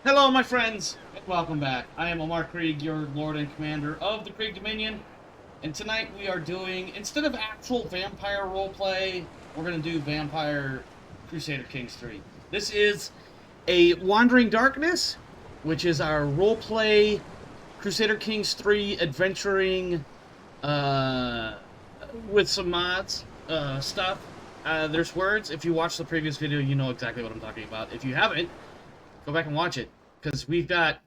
Hello, my friends, and welcome back. I am Omar Krieg, your Lord and Commander of the Krieg Dominion, and tonight we are doing, instead of actual vampire roleplay, we're going to do Vampire Crusader Kings III. This is a Wandering Darkness, which is our roleplay Crusader Kings III adventuring with some mods stuff. There's words. If you watched the previous video, you know exactly what I'm talking about. If you haven't, go back and watch it, because we've got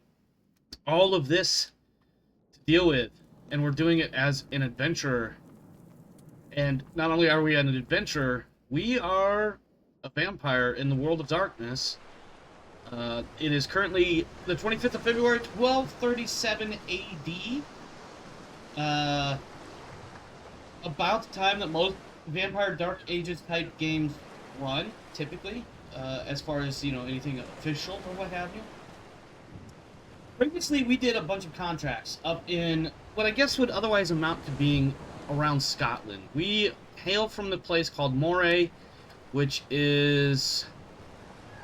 all of this to deal with, and we're doing it as an adventurer. And not only are we an adventurer, we are a vampire in the world of darkness. It is currently the 25th of February, 1237 AD. About the time that most Vampire Dark Ages type games run, typically. As far as, you know, anything official or what have you. Previously, we did a bunch of contracts up in what I guess would otherwise amount to being around Scotland. We hail from the place called Moray, which is,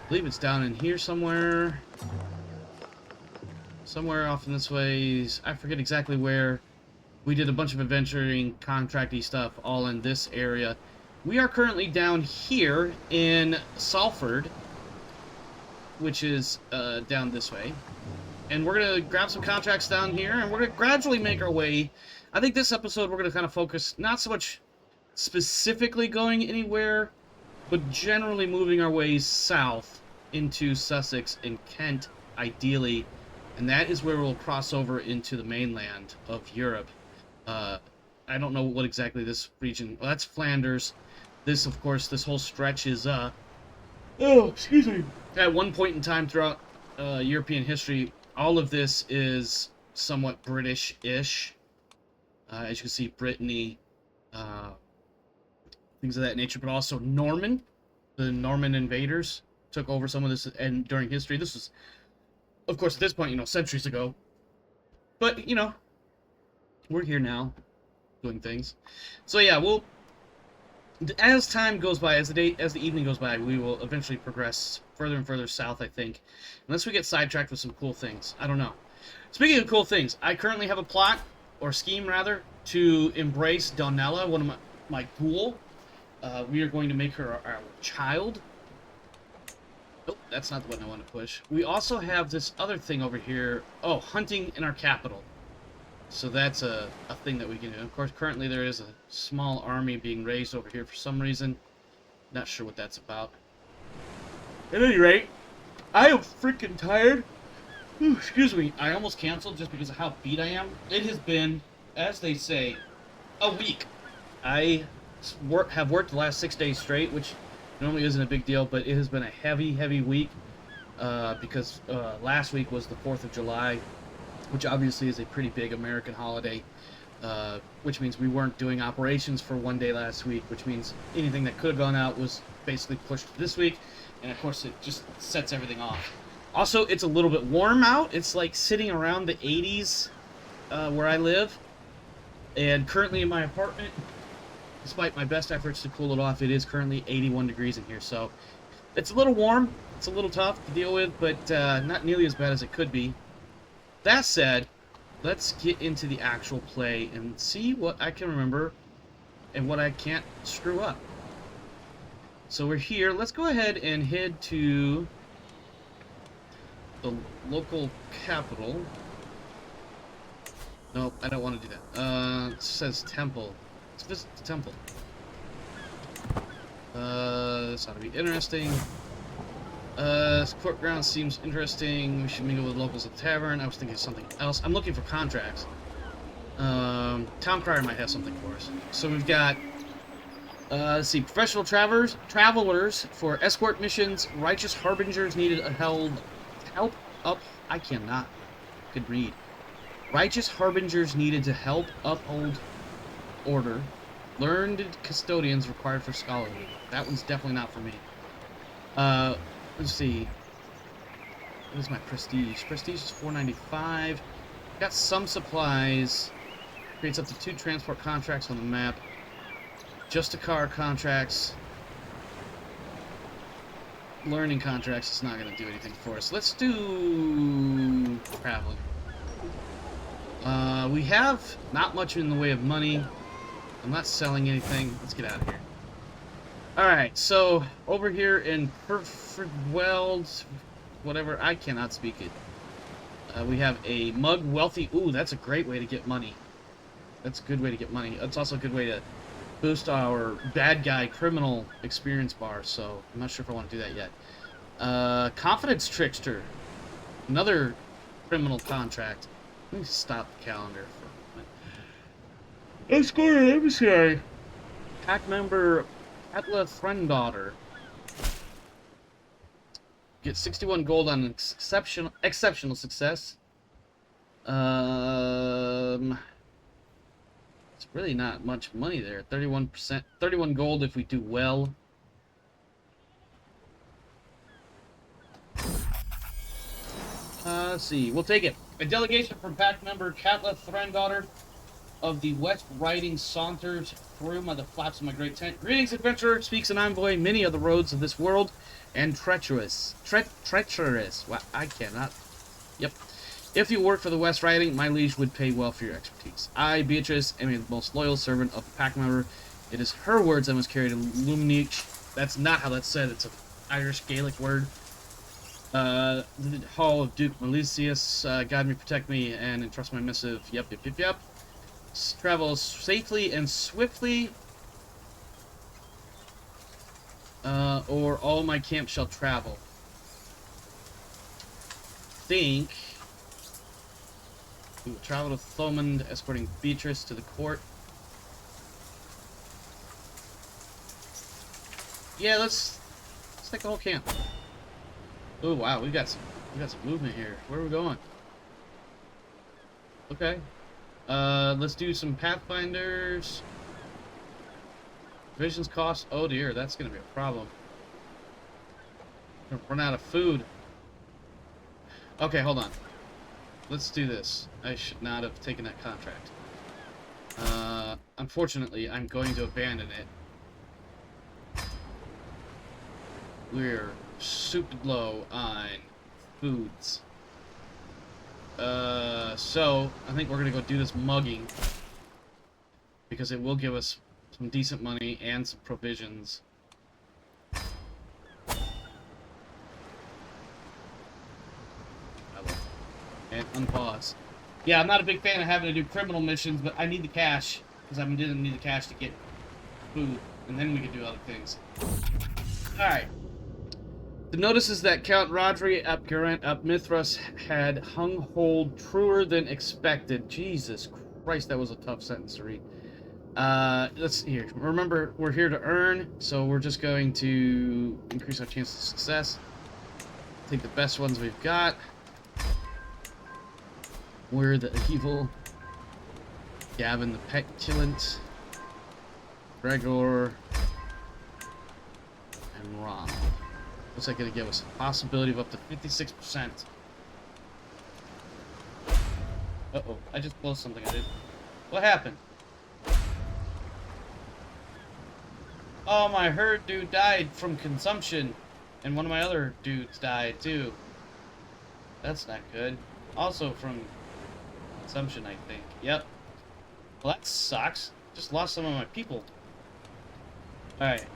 I believe it's down in here somewhere. Somewhere off in this way. I forget exactly where. We did a bunch of adventuring, contracty stuff all in this area. We are currently down here in Salford, which is down this way. And we're going to grab some contracts down here, and we're going to gradually make our way. I think this episode we're going to kind of focus, not so much specifically going anywhere, but generally moving our way south into Sussex and Kent, ideally. And that is where we'll cross over into the mainland of Europe. I don't know what exactly this region... Well, that's Flanders. This, of course, this whole stretch is, oh, excuse me. At one point in time throughout European history, all of this is somewhat British-ish. As you can see, Brittany, things of that nature, but also Norman. The Norman invaders took over some of this, and during history, this was, of course, at this point, you know, centuries ago. But, you know, we're here now, doing things. So yeah, as time goes by, as the evening goes by, we will eventually progress further and further south, I think. Unless we get sidetracked with some cool things. I don't know. Speaking of cool things, I currently have a plot, or scheme rather, to embrace Donella, one of my ghoul. We are going to make her our child. Oh, that's not the one I want to push. We also have this other thing over here. Oh, hunting in our capital. So that's a thing that we can do. Of course, currently there is a small army being raised over here for some reason. Not sure what that's about. At any rate, I am freaking tired. Ooh, excuse me. I almost canceled just because of how beat I am. It has been, as they say, a week. I have worked the last 6 days straight, which normally isn't a big deal, but it has been a heavy week because last week was the 4th of July. Which obviously is a pretty big American holiday, which means we weren't doing operations for one day last week, which means anything that could have gone out was basically pushed to this week, and of course it just sets everything off. Also, it's a little bit warm out. It's like sitting around the 80s where I live, and currently in my apartment, despite my best efforts to cool it off, it is currently 81 degrees in here, so it's a little warm, it's a little tough to deal with, but not nearly as bad as it could be. That said, let's get into the actual play and see what I can remember and what I can't screw up. So we're here. Let's go ahead and head to the local capital. Nope, I don't want to do that. It says temple. Let's visit the temple. This ought to be interesting. Court ground seems interesting. We should mingle with locals at the tavern. I was thinking of something else. I'm looking for contracts. Town crier might have something for us. So we've got, let's see, professional travelers for escort missions. Righteous harbingers needed help up. I cannot. Could read. Righteous harbingers needed to help uphold order. Learned custodians required for scholarship. That one's definitely not for me. Let's see. What is my prestige? Prestige is 495. Got some supplies. Creates up to 2 transport contracts on the map. Just a car contracts. learning contracts is not going to do anything for us. Let's do traveling. We have not much in the way of money. I'm not selling anything. Let's get out of here. Alright, so over here in Perfordweld, whatever, I cannot speak it. We have a mug wealthy. Ooh, that's a great way to get money. That's a good way to get money. That's also a good way to boost our bad guy criminal experience bar, so I'm not sure if I want to do that yet. Confidence Trickster. Another criminal contract. Let me stop the calendar for a moment. Let's go to the emissary. Pack member Atla Frienddaughter. Get 61 gold on exceptional success. It's really not much money there. 31%, 31 gold if we do well. Let's see. We'll take it. A delegation from pack member Katla Thranddaughter of the West Riding saunters through by the flaps of my great tent. Greetings, adventurer. Speaks an envoy. Many are the roads of this world, and treacherous. Treacherous. Wow, I cannot. Yep. If you work for the West Riding, my liege would pay well for your expertise. I, Beatrice, am a most loyal servant of the pack member. It is her words I must carry to Luminich. That's not how that's said. It's an Irish Gaelic word. The Hall of Duke Malicius, guide me, protect me, and entrust my missive. Yep. Travel safely and swiftly, or all my camp shall travel. Think we will travel to Thomond, escorting Beatrice to the court. Yeah, let's take the whole camp. Oh wow, we got some movement here. Where are we going? Okay. Let's do some Pathfinders. Provisions cost. Oh dear, that's gonna be a problem. We're gonna run out of food. Okay, hold on. Let's do this. I should not have taken that contract. Unfortunately, I'm going to abandon it. We're super low on foods. So I think we're gonna go do this mugging because it will give us some decent money and some provisions. And unpause. Yeah, I'm not a big fan of having to do criminal missions, but I need the cash because I didn't need the cash to get food, and then we can do other things. All right. The notices that Count Rodri ap Geraint ap Mithras had hung hold truer than expected. Jesus Christ, that was a tough sentence to read. Let's here. Remember, we're here to earn, so we're just going to increase our chances of success. Take the best ones we've got. We're the evil. Gavin the petulant. Gregor. And Ron. Looks like it'll give us a possibility of up to 56%. Uh-oh, I just closed something I did. What happened? Oh, my herd dude died from consumption. And one of my other dudes died, too. That's not good. Also from consumption, I think. Yep. Well, that sucks. Just lost some of my people. Alright,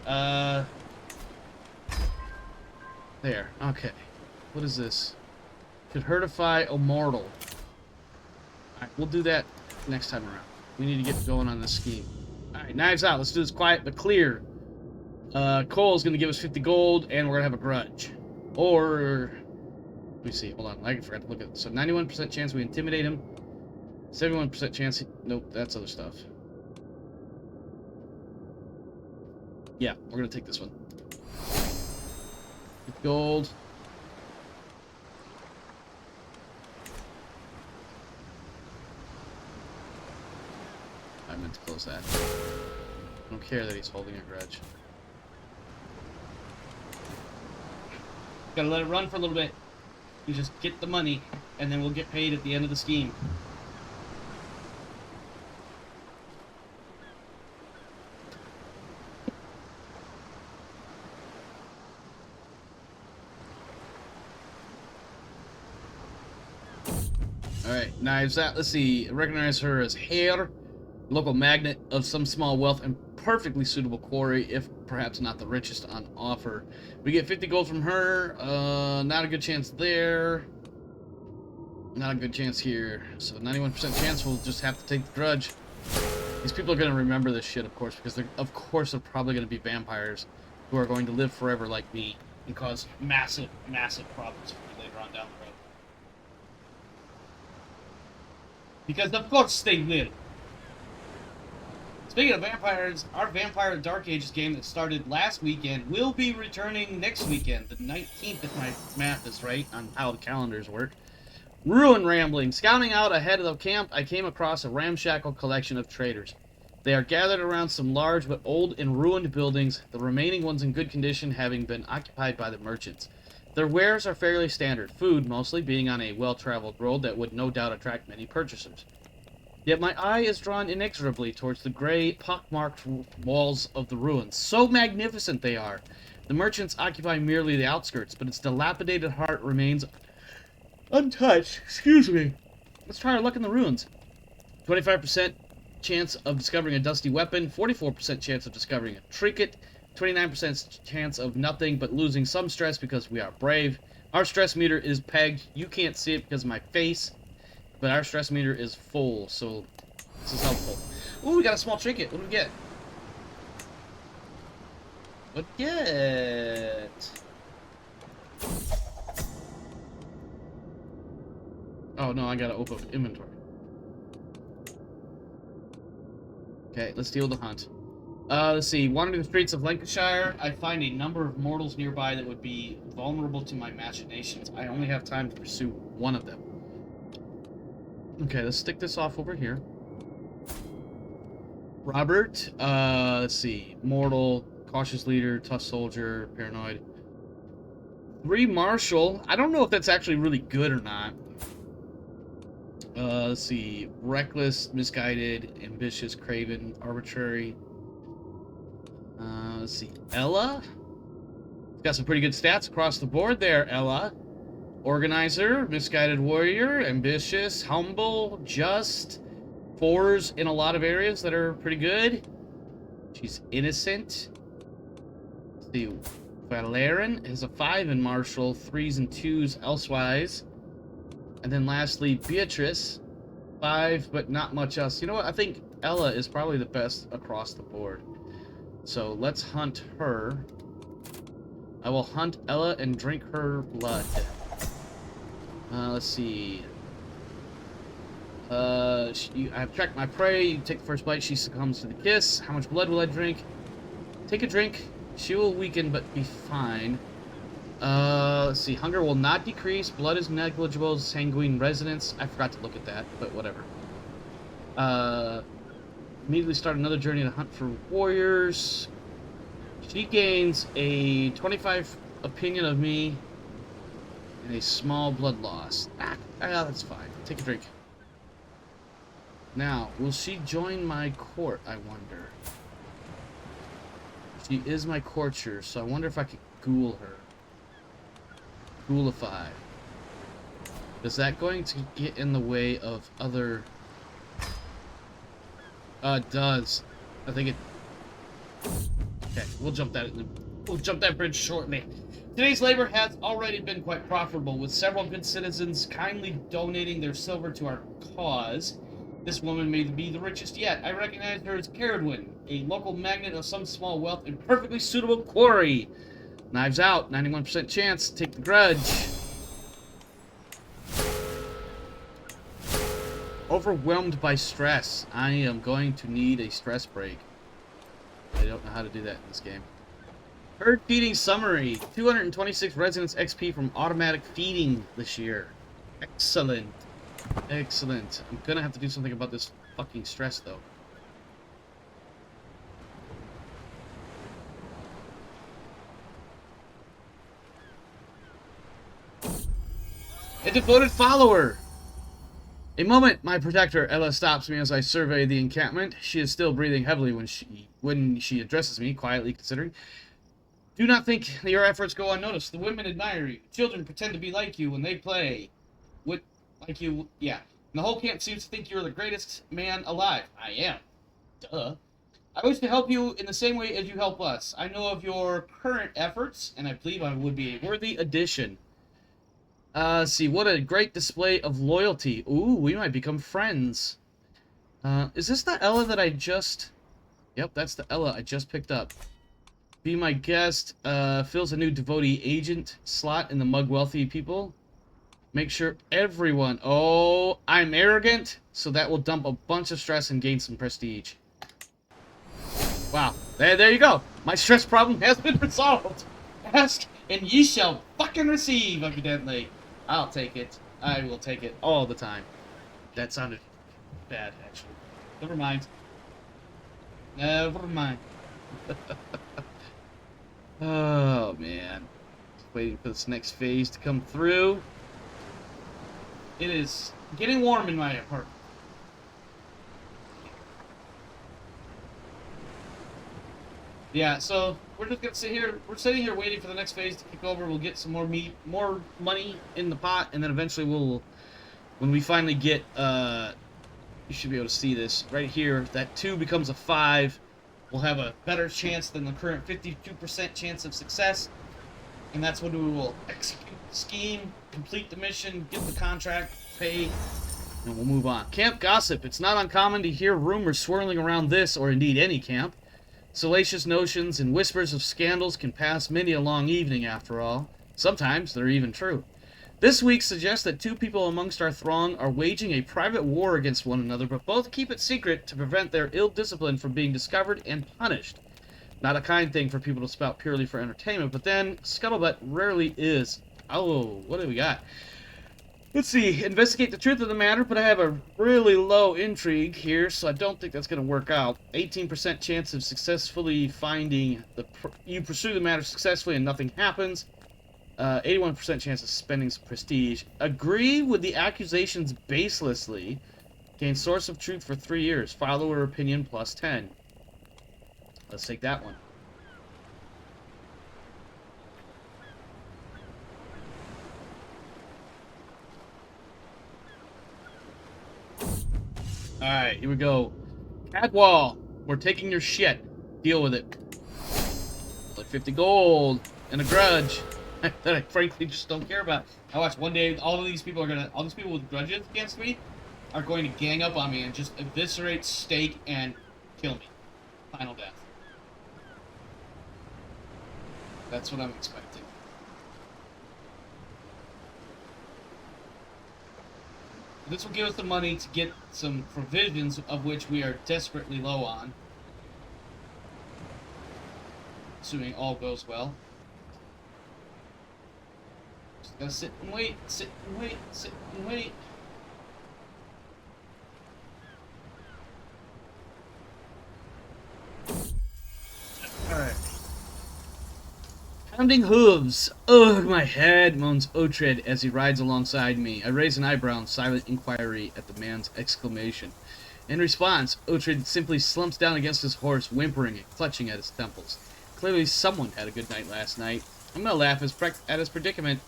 there. Okay. What is this? Could herdify immortal. Alright, we'll do that next time around. We need to get going on this scheme. Alright, knives out. Let's do this quiet but clear. Cole's gonna give us 50 gold, and we're gonna have a grudge. Or... let me see. Hold on. I forgot to look at it. So 91% chance we intimidate him. 71% chance... nope, that's other stuff. Yeah, we're gonna take this one. Gold. I meant to close that. I don't care that he's holding a grudge. Gotta let it run for a little bit. You just get the money, and then we'll get paid at the end of the scheme. Alright, Knives Out. Let's see. Recognize her as Hare, local magnet of some small wealth and perfectly suitable quarry, if perhaps not the richest on offer. We get 50 gold from her. Not a good chance there. Not a good chance here. So 91% chance we'll just have to take the grudge. These people are going to remember this shit, of course, because they're probably going to be vampires who are going to live forever like me and cause massive, massive problems for me later on down the road. Because of course they will. Speaking of vampires, our Vampire Dark Ages game that started last weekend will be returning next weekend, the 19th, if my math is right on how the calendars work. Ruin rambling. Scouting out ahead of the camp, I came across a ramshackle collection of traders. They are gathered around some large but old and ruined buildings, the remaining ones in good condition having been occupied by the merchants. Their wares are fairly standard, food mostly being on a well-traveled road that would no doubt attract many purchasers. Yet my eye is drawn inexorably towards the gray, pockmarked walls of the ruins. So magnificent they are! The merchants occupy merely the outskirts, but its dilapidated heart remains untouched. Excuse me. Let's try our luck in the ruins. 25% chance of discovering a dusty weapon, 44% chance of discovering a trinket, 29% chance of nothing but losing some stress because we are brave. Our stress meter is pegged. You can't see it because of my face, but our stress meter is full, so this is helpful. Ooh, we got a small trinket. What do we get? What do we get? Oh, no, I gotta open inventory. Okay, let's deal with the hunt. Let's see. Wandering the streets of Lancashire, I find a number of mortals nearby that would be vulnerable to my machinations. I only have time to pursue one of them. Okay, let's stick this off over here. Robert, let's see. Mortal, cautious leader, tough soldier, paranoid. 3 martial. I don't know if that's actually really good or not. Let's see. Reckless, misguided, ambitious, craven, arbitrary. Let's see. Ella. Got some pretty good stats across the board there, Ella. Organizer, misguided warrior, ambitious, humble, just. 4s in a lot of areas that are pretty good. She's innocent. Let's see. Valerian is a 5 in martial, 3s and 2s elsewise. And then lastly, Beatrice, 5, but not much else. You know what? I think Ella is probably the best across the board. So let's hunt her. I will hunt Ella and drink her blood. Let's see. I've tracked my prey. You take the first bite. She succumbs to the kiss. How much blood will I drink? Take a drink. She will weaken, but be fine. Let's see. Hunger will not decrease. Blood is negligible. Sanguine resonance. I forgot to look at that, but whatever. Immediately start another journey to hunt for warriors. She gains a 25 opinion of me and a small blood loss. That's fine. Take a drink. Now, will she join my court, I wonder? She is my courtier, so I wonder if I could ghoul her. Ghoulify. Is that going to get in the way of other... it does. I think it... Okay, we'll jump that bridge shortly. Today's labor has already been quite profitable, with several good citizens kindly donating their silver to our cause. This woman may be the richest yet. I recognize her as Caradwin, a local magnet of some small wealth and perfectly suitable quarry. Knives out, 91% chance. Take the grudge. Overwhelmed by stress. I am going to need a stress break. I don't know how to do that in this game. Herd feeding summary. 226 residence XP from automatic feeding this year. Excellent. Excellent. I'm gonna have to do something about this fucking stress, though. A devoted follower! A moment, my protector. Ella stops me as I survey the encampment. She is still breathing heavily when she addresses me, quietly considering. Do not think your efforts go unnoticed. The women admire you. Children pretend to be like you when they play. Like you, yeah. And the whole camp seems to think you're the greatest man alive. I am. Duh. I wish to help you in the same way as you help us. I know of your current efforts, and I believe I would be a worthy addition. Let's see, what a great display of loyalty. Ooh, we might become friends. Is this the Ella that I just... Yep, that's the Ella I just picked up. Be my guest. Fills a new devotee agent slot in the Mug Wealthy people. Make sure everyone... Oh, I'm arrogant, so that will dump a bunch of stress and gain some prestige. Wow. There you go. My stress problem has been resolved. Ask, and ye shall fucking receive, evidently. I'll take it. I will take it all the time. That sounded bad, actually. Never mind. Never mind. Oh, man. Just waiting for this next phase to come through. It is getting warm in my apartment. Yeah, so we're just gonna sit here. We're sitting here waiting for the next phase to kick over. We'll get some more more money in the pot, and then eventually we'll, when we finally get, you should be able to see this right here. That 2 becomes a 5. We'll have a better chance than the current 52% chance of success, and that's when we will execute the scheme, complete the mission, get the contract, pay, and we'll move on. Camp gossip. It's not uncommon to hear rumors swirling around this, or indeed any camp. Salacious notions and whispers of scandals can pass many a long evening, after all. Sometimes they're even true. This week suggests that 2 people amongst our throng are waging a private war against one another, but both keep it secret to prevent their ill discipline from being discovered and punished. Not a kind thing for people to spout purely for entertainment, but then, scuttlebutt rarely is. Oh, what do we got? Let's see, investigate the truth of the matter, but I have a really low intrigue here, so I don't think that's going to work out. 18% chance of successfully finding you pursue the matter successfully and nothing happens. 81% chance of spending some prestige. Agree with the accusations baselessly. Gain source of truth for 3 years. Follower opinion plus 10. Let's take that one. Alright, here we go. Cadwall, we're taking your shit. Deal with it. Like 50 gold and a grudge that I frankly just don't care about. I watch one day all these people with grudges against me are going to gang up on me and just eviscerate, stake, and kill me. Final death. That's what I'm expecting. This will give us the money to get some provisions, of which we are desperately low on. Assuming all goes well. Just gotta sit and wait, sit and wait, sit and wait. Alright. Pounding hooves. Ugh, my head, moans Otred as he rides alongside me. I raise an eyebrow in silent inquiry at the man's exclamation. In response, Otred simply slumps down against his horse, whimpering and clutching at his temples. Clearly someone had a good night last night. I'm gonna laugh at his predicament,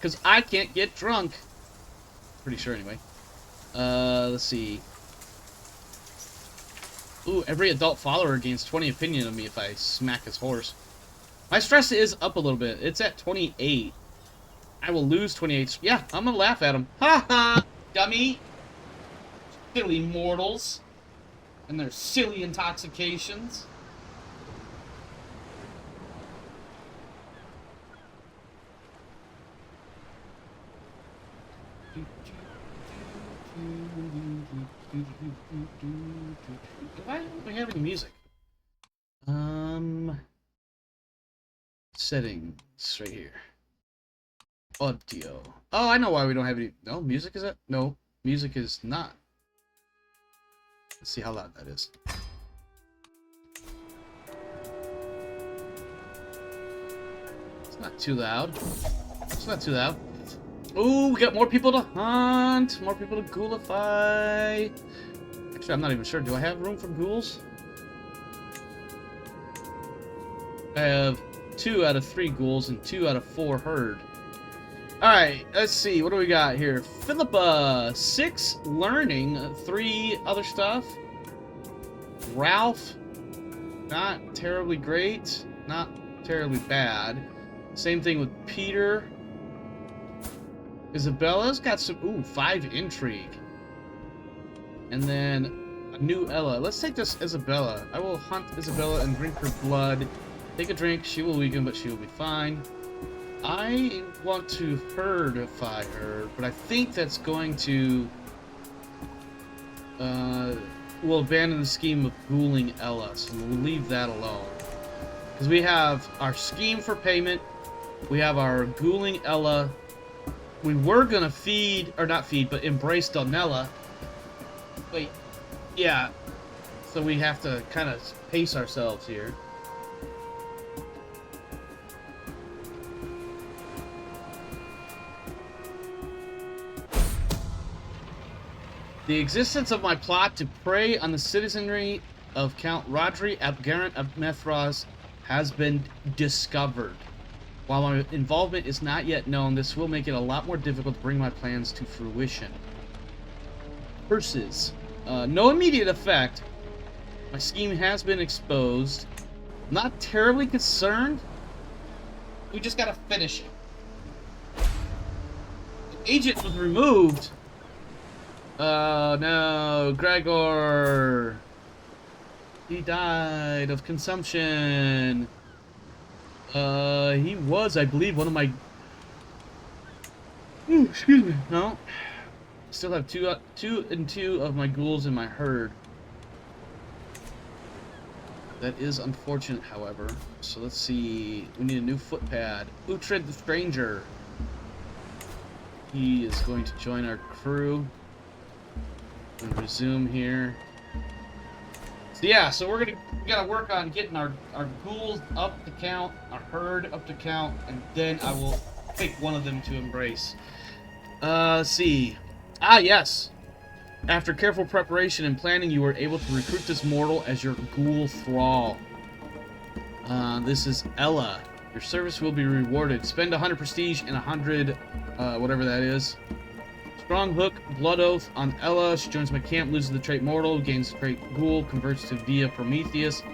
because I can't get drunk. Pretty sure, anyway. Let's see. Ooh, every adult follower gains 20 opinion of me if I smack his horse. My stress is up a little bit. It's at 28. I will lose 28. Yeah, I'm gonna laugh at him. Ha ha! Dummy! Silly mortals. And their silly intoxications. Why don't we have any music? Settings right here. Audio. Oh, I know why we don't have any. No, music is that? No, music is not. Let's see how loud that is. It's not too loud. It's not too loud. Ooh, we got more people to hunt. More people to ghoulify. Actually, I'm not even sure. Do I have room for ghouls? I have 2 out of 3 ghouls and 2 out of 4 herd. Alright, let's see. What do we got here? Philippa, 6 learning, 3 other stuff. Ralph, not terribly great, not terribly bad. Same thing with Peter. Isabella's got some, ooh, 5 intrigue. And then a new Ella. Let's take this Isabella. I will hunt Isabella and drink her blood. Take a drink, she will weaken, but she will be fine. I want to herdify her, but I think that's going to we'll abandon the scheme of ghouling Ella, so we'll leave that alone. Because we have our scheme for payment, we have our ghouling Ella. We were gonna feed, or not feed, but embrace Donella. Wait, yeah. So we have to kind of pace ourselves here. The existence of my plot to prey on the citizenry of Count Rodri Abgarant of Methras has been discovered. While my involvement is not yet known, this will make it a lot more difficult to bring my plans to fruition. Curses. No immediate effect. My scheme has been exposed. Not terribly concerned. We just gotta finish it. The agent was removed. Oh no, Gregor. He died of consumption. He was, I believe, one of my... Ooh, excuse me. No. Still have two of my ghouls in my herd. That is unfortunate, however. So let's see. We need a new footpad. Uhtred the Stranger. He is going to join our crew. And resume here. So yeah, so we gotta work on getting our ghouls up to count, our herd up to count, and then I will pick one of them to embrace. Let's see. Ah, yes. After careful preparation and planning, you were able to recruit this mortal as your ghoul thrall. This is Ella. Your service will be rewarded. Spend 100 prestige and 100, whatever that is. Strong Hook, Blood Oath on Ella. She joins my camp, loses the trait Mortal, gains the trait Ghoul, converts to Via Prometheus,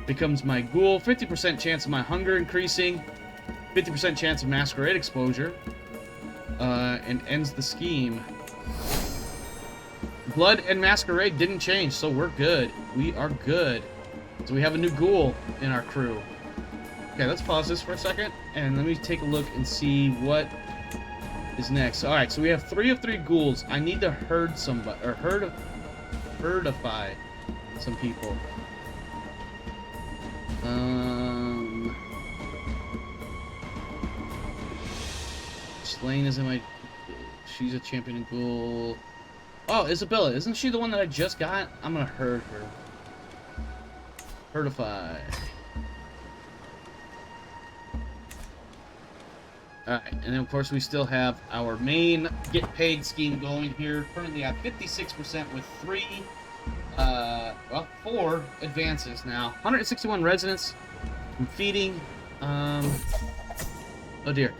becomes my Ghoul, 50% chance of my hunger increasing, 50% chance of Masquerade exposure, and ends the scheme. Blood and Masquerade didn't change, so we're good. We are good. So we have a new Ghoul in our crew. Okay, let's pause this for a second, and let me take a look and see what is next. Alright, so we have 3 of 3 ghouls. I need to herd somebody, or herdify some people. Slain is in my... She's a champion and ghoul. Oh, Isabella. Isn't she the one that I just got? I'm gonna herd her. Herdify. Alright, and then of course we still have our main get paid scheme going here. Currently at 56% with 4 advances now. 161 residents from feeding. Oh dear.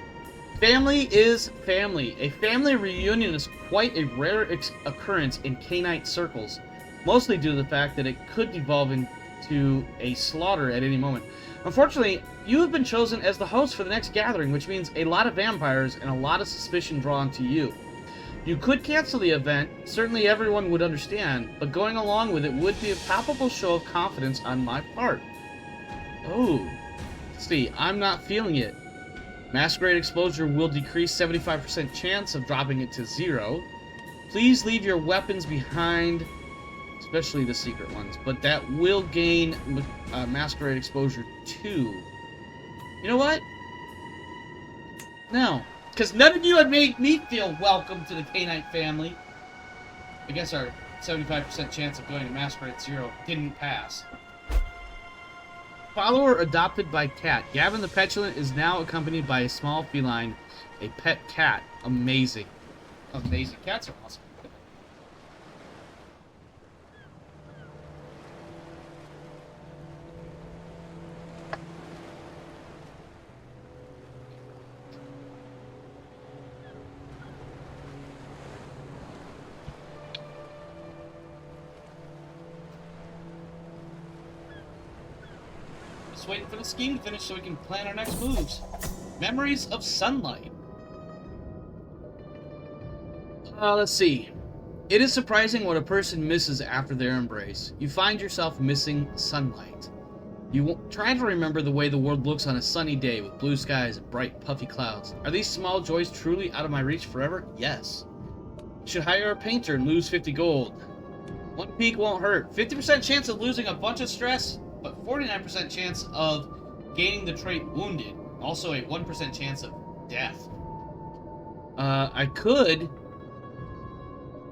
Family is family. A family reunion is quite a rare occurrence in Cainite circles, mostly due to the fact that it could devolve into a slaughter at any moment. Unfortunately, you have been chosen as the host for the next gathering, which means a lot of vampires and a lot of suspicion drawn to you. You could cancel the event, certainly everyone would understand, but going along with it would be a palpable show of confidence on my part. Oh, see, I'm not feeling it. Masquerade exposure will decrease 75% chance of dropping it to 0. Please leave your weapons behind, especially the secret ones, but that will gain Masquerade exposure 2. You know what? No, because none of you had made me feel welcome to the Cainite family. I guess our 75% chance of going to Masquerade 0 didn't pass. Follower adopted by cat. Gavin the Petulant is now accompanied by a small feline, a pet cat. Amazing. Amazing. Cats are awesome. waiting for the scheme to finish so we can plan our next moves. Memories of sunlight. Let's see. It is surprising what a person misses after their embrace. You find yourself missing sunlight. You try to remember the way the world looks on a sunny day with blue skies and bright, puffy clouds. Are these small joys truly out of my reach forever? Yes. Should hire a painter and lose 50 gold. One peak won't hurt. 50% chance of losing a bunch of stress, but 49% chance of gaining the trait wounded. Also a 1% chance of death. I could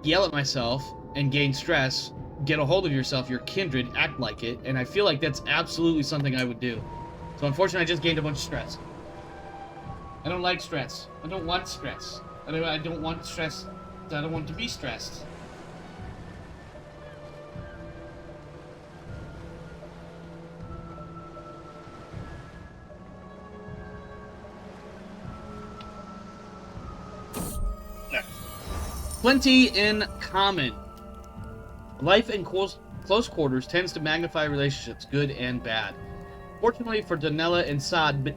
yell at myself and gain stress, get a hold of yourself, your kindred, act like it, and I feel like that's absolutely something I would do. So unfortunately, I just gained a bunch of stress. I don't like stress. I don't want stress. I don't want stress. I don't want to be stressed. Plenty in common. Life in close quarters tends to magnify relationships, good and bad. Fortunately for Donella and Saad,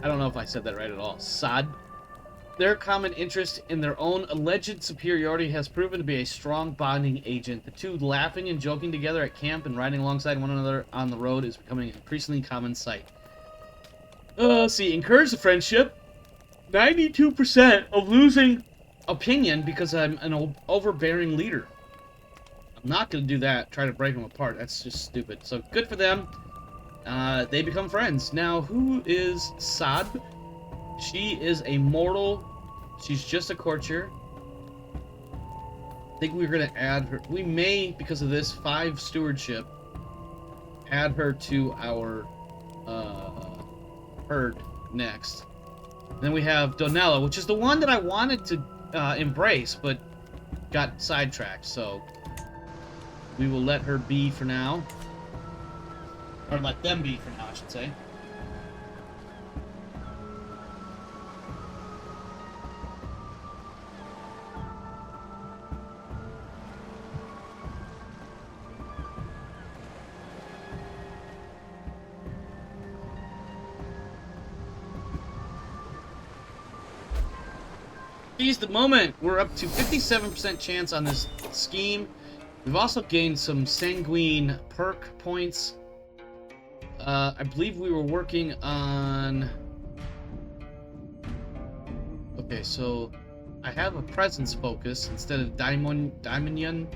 I don't know if I said that right at all, Saad, their common interest in their own alleged superiority has proven to be a strong bonding agent. The two laughing and joking together at camp and riding alongside one another on the road is becoming an increasingly common sight. See, encourage the friendship. 92% of losing opinion because I'm an overbearing leader. I'm not going to do that, try to break them apart. That's just stupid. So good for them. They become friends. Now, who is Saad? She is a mortal. She's just a courtier. I think we're going to add her. We may, because of this 5 stewardship, add her to our herd next. Then we have Donella, which is the one that I wanted to embrace, but got sidetracked, so we will let her be for now. Or let them be for now, I should say. Seize the moment. We're up to 57% chance on this scheme. We've also gained some sanguine perk points. I believe we were working on... Okay, so I have a presence focus instead of Daimonion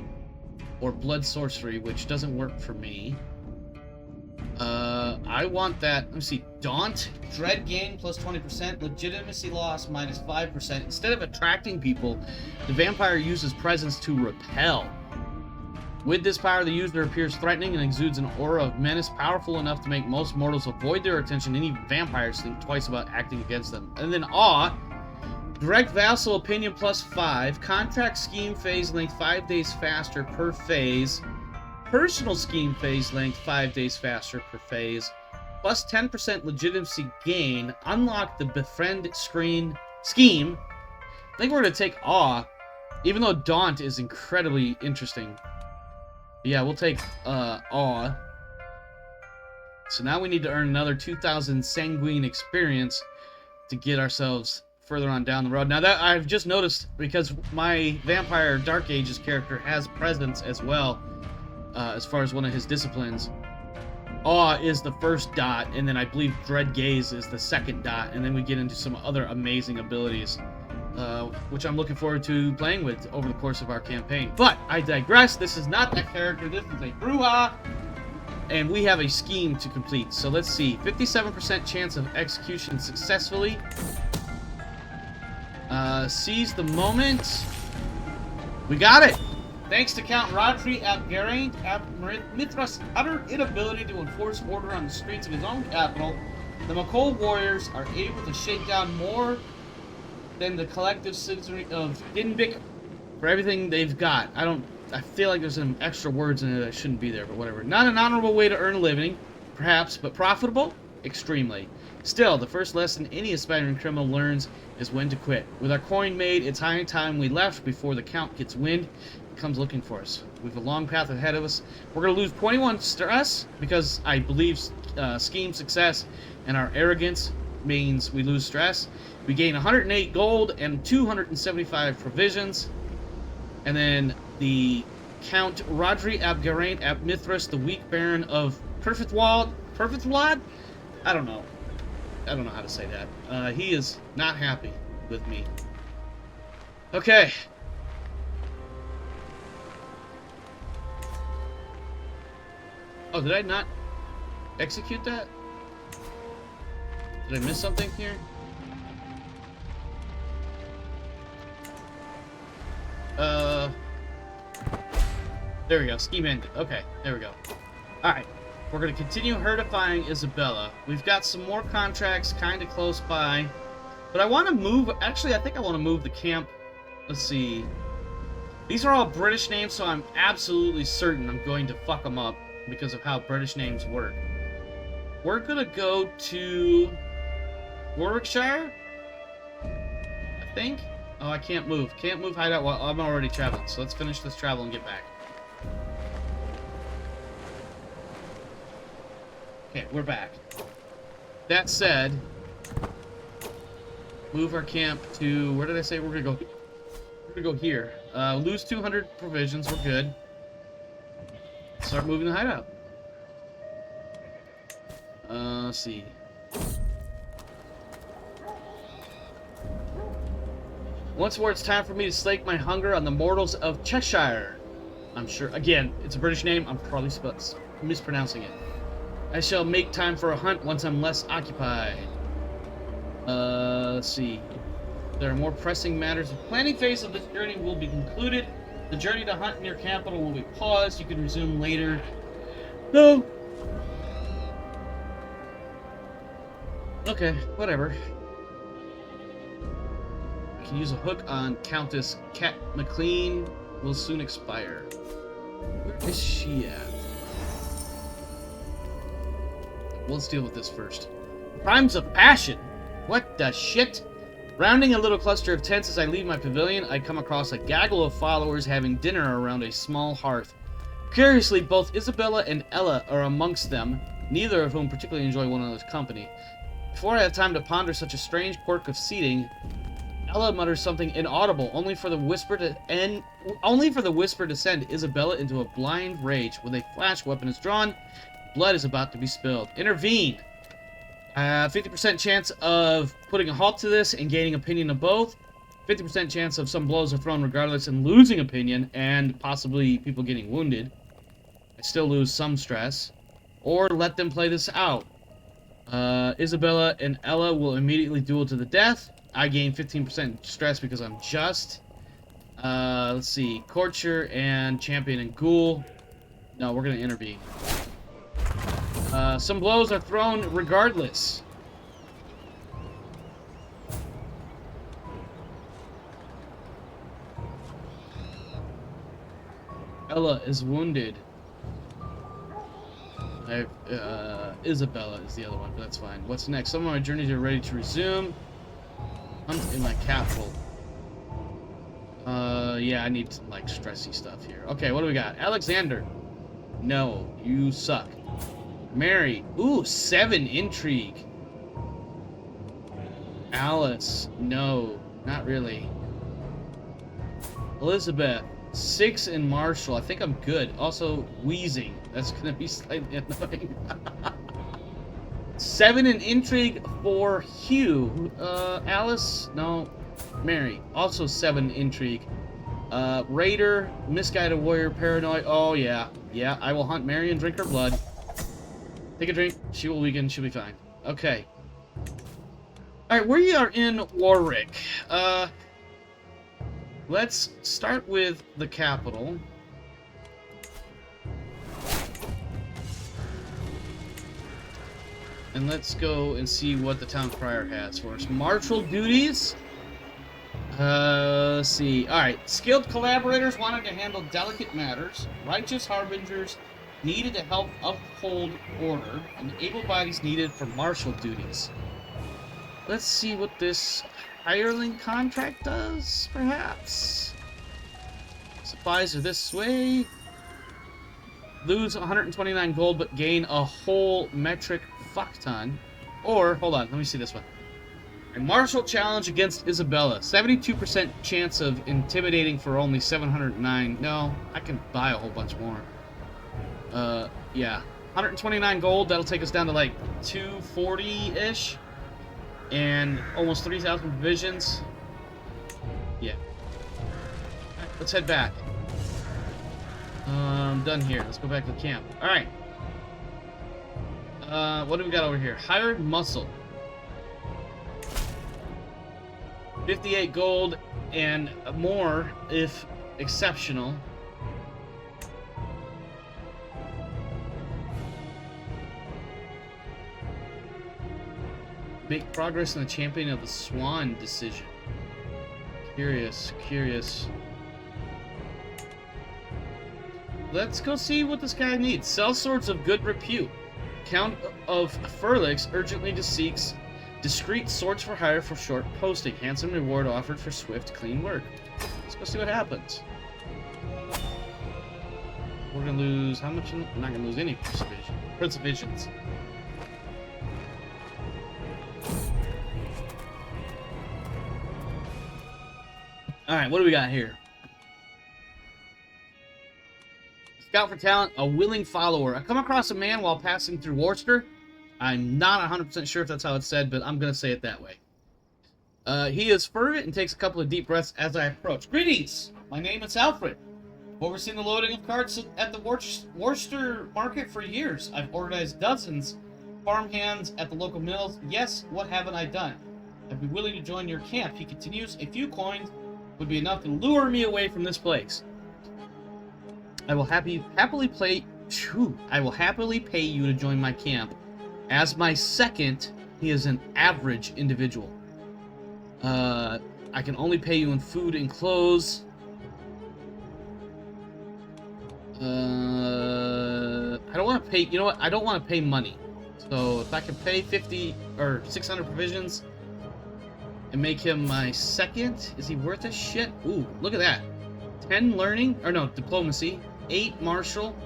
or blood sorcery, which doesn't work for me. I want that. Let me see. Daunt, dread gain plus 20%, legitimacy loss minus 5%. Instead of attracting people, the vampire uses presence to repel. With this power, the user appears threatening and exudes an aura of menace powerful enough to make most mortals avoid their attention, and even vampires think twice about acting against them. And then Awe, direct vassal opinion plus 5, contract scheme phase length 5 days faster per phase, personal scheme phase length 5 days faster per phase, plus 10% legitimacy gain, unlock the befriend scheme. I think we're going to take Awe, even though Daunt is incredibly interesting. Yeah, we'll take Awe. So now we need to earn another 2,000 sanguine experience to get ourselves further on down the road. Now that I've just noticed, because my Vampire Dark Ages character has presence as well, as far as one of his disciplines. Awe is the first dot, and then I believe Dread Gaze is the second dot, and then we get into some other amazing abilities, which I'm looking forward to playing with over the course of our campaign. But I digress. This is not that character. This is a Brujah, and we have a scheme to complete. So let's see. 57% chance of execution successfully. Seize the moment. We got it! Thanks to Count Rodri Ap Geraint, Mithras' utter inability to enforce order on the streets of his own capital, the MacColl warriors are able to shake down more than the collective citizenry of Dinbic for everything they've got. I feel like there's some extra words in it that shouldn't be there, but whatever. Not an honorable way to earn a living, perhaps, but profitable? Extremely. Still, the first lesson any aspiring criminal learns is when to quit. With our coin made, it's high time we left before the Count gets wind and comes looking for us. We have a long path ahead of us. We're going to lose 21 stress because I believe scheme success, and our arrogance means we lose stress. We gain 108 gold and 275 provisions. And then the Count Rodri ab Geraint ab Mithras, the weak baron of Perfectwald? I don't know. I don't know how to say that. He is not happy with me. Okay. Oh, did I not execute that? Did I miss something here? There we go. Scheme ended. Okay, there we go. Alright. We're going to continue herdifying Isabella. We've got some more contracts kind of close by. But I want to move... Actually, I think I want to move the camp. Let's see. These are all British names, so I'm absolutely certain I'm going to fuck them up because of how British names work. We're going to go to Warwickshire, I think. Oh, I can't move. Can't move hideout while I'm already traveling. So let's finish this travel and get back. Okay, we're back. That said, move our camp to... Where did I say we're gonna go? We're gonna go here. Lose 200 provisions. We're good. Start moving the hideout. Let's see. Once more, it's time for me to slake my hunger on the mortals of Cheshire. I'm sure... Again, it's a British name. I'm probably mispronouncing it. I shall make time for a hunt once I'm less occupied. Let's see. There are more pressing matters. The planning phase of this journey will be concluded. The journey to hunt in your capital will be paused. You can resume later. No. Okay, whatever. I can use a hook on Countess Cat McLean. Will soon expire. Where is she at? Let's deal with this first. Crimes of passion. What the shit? Rounding a little cluster of tents as I leave my pavilion, I come across a gaggle of followers having dinner around a small hearth. Curiously, both Isabella and Ella are amongst them, neither of whom particularly enjoy one another's company. Before I have time to ponder such a strange quirk of seating, Ella mutters something inaudible, only for the whisper to send Isabella into a blind rage. With a flash weapon is drawn, blood is about to be spilled. Intervene! 50% chance of putting a halt to this and gaining opinion of both. 50% chance of some blows are thrown regardless and losing opinion and possibly people getting wounded. I still lose some stress. Or let them play this out. Isabella and Ella will immediately duel to the death. I gain 15% stress because I'm just. Let's see. Courtier and Champion and Ghoul. No, we're going to intervene. Some blows are thrown regardless. Ella is wounded. Isabella is the other one, but that's fine. What's next? Some of my journeys are ready to resume. Hunt in my capital. Yeah, I need some, like, stressy stuff here. Okay, what do we got? Alexander. No, you suck. Mary. Ooh, 7 intrigue. Alice. No, not really. Elizabeth. 6 in martial. I think I'm good. Also, wheezing. That's gonna be slightly annoying. 7 in intrigue for Hugh. Alice. No. Mary. Also 7 intrigue. Raider. Misguided warrior. Paranoid. Oh, yeah. Yeah, I will hunt Mary and drink her blood. Take a drink. She will weaken. She'll be fine. Okay. Alright, we are in Warwick. Let's start with the capital. And let's go and see what the town crier has for us. Martial duties. Let's see. Alright. Skilled collaborators wanted to handle delicate matters. Righteous harbingers needed to help uphold order, and able bodies needed for martial duties. Let's see what this hireling contract does, perhaps. Supplies are this way. lose 129 gold but gain a whole metric fuck ton. Or, hold on, let me see this one. A martial challenge against Isabella. 72% chance of intimidating for only 709. No, I can buy a whole bunch more. Yeah. 129 gold, that'll take us down to like 240-ish. And almost 3,000 provisions. Yeah. Right, let's head back. Done here. Let's go back to the camp. Alright. What do we got over here? Hired muscle. 58 gold and more if exceptional. Make progress in the champion of the Swan decision. Curious, curious. Let's go see what this guy needs. Sell swords of good repute. Count of Furlix urgently seeks discreet swords for hire for short posting. Handsome reward offered for swift, clean work. Let's go see what happens. We're gonna lose how much? We're not gonna lose any persuasions. Alright, what do we got here? Scout for talent, a willing follower. I come across a man while passing through Worcester. I'm not 100% sure if that's how it's said, but I'm going to say it that way. He is fervent and takes a couple of deep breaths as I approach. Greetings! My name is Alfred. I've overseen the loading of carts at the Worcester market for years. I've organized dozens farmhands at the local mills. Yes, what haven't I done? I'd be willing to join your camp. He continues, a few coins would be enough to lure me away from this place. I will happily pay you to join my camp. As my second, he is an average individual. I can only pay you in food and clothes. I don't want to pay, you know what? I don't want to pay money. So if I can pay 50 or 600 provisions and make him my second, is he worth a shit? Ooh, look at that. 10 learning, or no, diplomacy. 8 martial,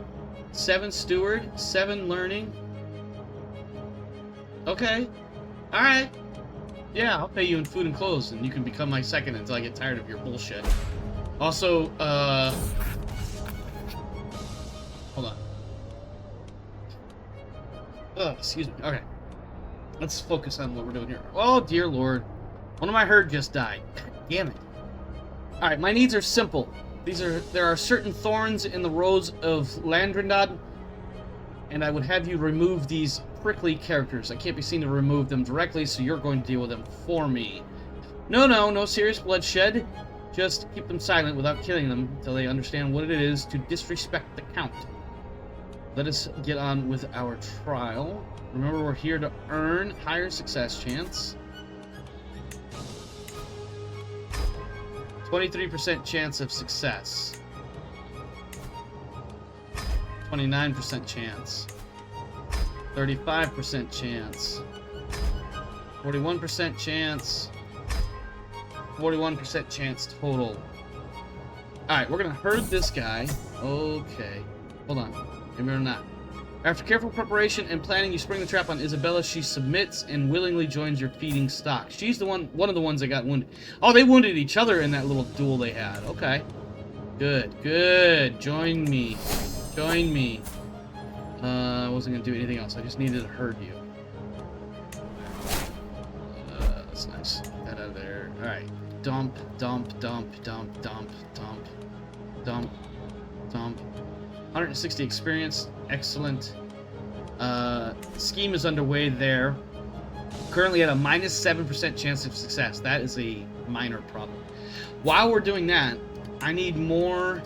7 steward, 7 learning. Okay. Alright. Yeah, I'll pay you in food and clothes, and you can become my second until I get tired of your bullshit. Also, hold on. Excuse me. Okay. Let's focus on what we're doing here. Oh, dear lord. One of my herd just died. Damn it. Alright, my needs are simple. There are certain thorns in the roads of Landrindad, and I would have you remove these prickly characters. I can't be seen to remove them directly, so you're going to deal with them for me. No serious bloodshed. Just keep them silent without killing them until they understand what it is to disrespect the Count. Let us get on with our trial. Remember, we're here to earn higher success chance. 23% chance of success. 29% chance. 35% chance. 41% chance. 41% chance total. Alright, we're gonna herd this guy. Okay. Hold on. Maybe or not. After careful preparation and planning, you spring the trap on Isabella. She submits and willingly joins your feeding stock. She's the one of the ones that got wounded. Oh, they wounded each other in that little duel they had. Okay. Good, good. Join me. Join me. I wasn't gonna do anything else. I just needed to herd you. That's nice. Get that out of there. Alright. Dump, dump, dump, dump, dump, dump, dump, dump. 160 experience. Excellent. Scheme is underway there. Currently at a -7% chance of success. That is a minor problem. While we're doing that, I need more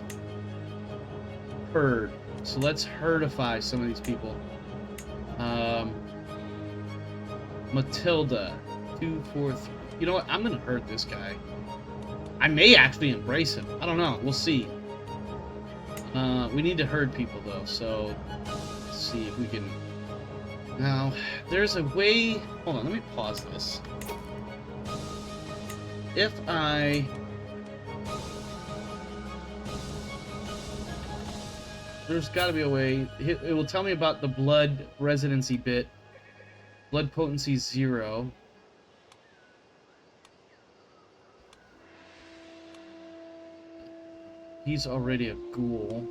herd. So let's herdify some of these people. Matilda. 2, 4, 3. You know what? I'm gonna herd this guy. I may actually embrace him. I don't know. We'll see. We need to herd people though, so let's see if we can. Now, there's a way. Hold on, let me pause this. If I There's got to be a way. It will tell me about the blood residency bit. Blood potency 0. He's already a ghoul,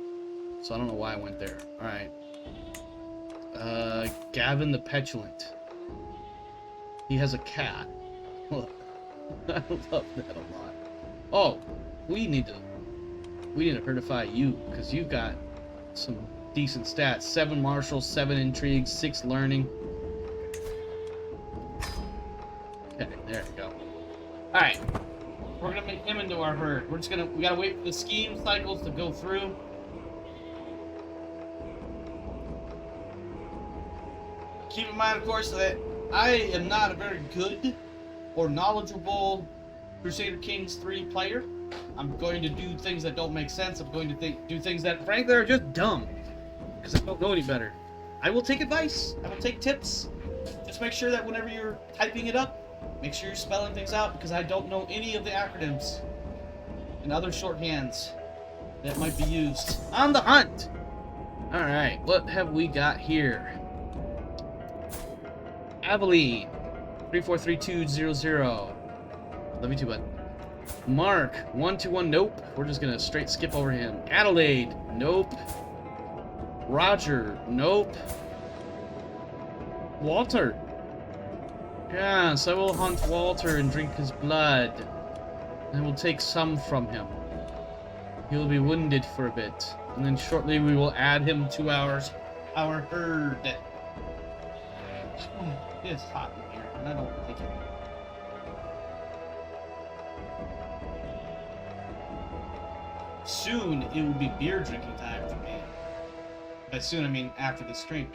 so I don't know why I went there. Alright. Gavin the Petulant. He has a cat. Look. I love that a lot. Oh, we need to certify you, because you've got some decent stats. 7 martial, 7 intrigue, 6 learning. Okay, there we go. Alright. We're gonna make him into our herd. We gotta wait for the scheme cycles to go through. Keep in mind, of course, that I am not a very good or knowledgeable Crusader Kings III player. I'm going to do things that don't make sense. I'm going to do things that, frankly, are just dumb. Because I don't know any better. I will take advice. I will take tips. Just make sure that whenever you're typing it up, make sure you're spelling things out, because I don't know any of the acronyms and other shorthands that might be used. On the hunt! Alright, what have we got here? Aveline, 343200. Love you too, bud. Mark, 121, nope. We're just gonna straight skip over him. Adelaide, nope. Roger, nope. Walter. Yes, I will hunt Walter and drink his blood. I will take some from him. He will be wounded for a bit, and then shortly we will add him to our herd. It is hot in here, and I don't like it. Soon it will be beer drinking time for me. By soon, I mean after this stream.